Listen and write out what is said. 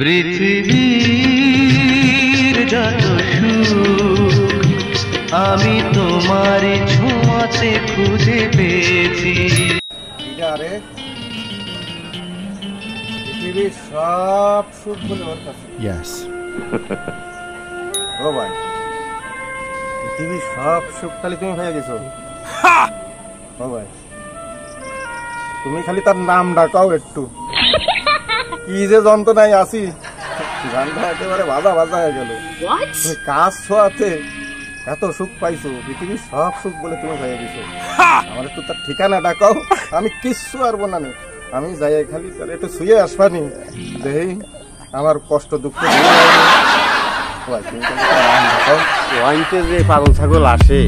পৃথিবীর যত সুখ আমি তোমারই ছোঁয়াতে খুঁজে পেয়েছি। আরে পৃথিবীর সব সুখ বলে ওর কাছে। ও ভাই, পৃথিবীর সব সুখ খালি তুমি হয়ে গেছো। ও ভাই, তুমি খালি তার নাম ডাকাও একটু, কি যে যন্ত্রণায় আসি, গানটা একেবারে বাজা বাজা হয়ে গেল। তুমি কাজ ছোঁয়াতে এত সুখ পাইছো, পৃথিবীর সব সুখ বলে তুমি হয়ে গেছো। আমার একটু তার ঠিকানা ডাকাও, আমি কিচ্ছু পারবো না। আমি যাই খালি তার একটু শুয়ে আসবানি, দেখি আমার কষ্ট দুঃখ যে পাগল ছাগল আসে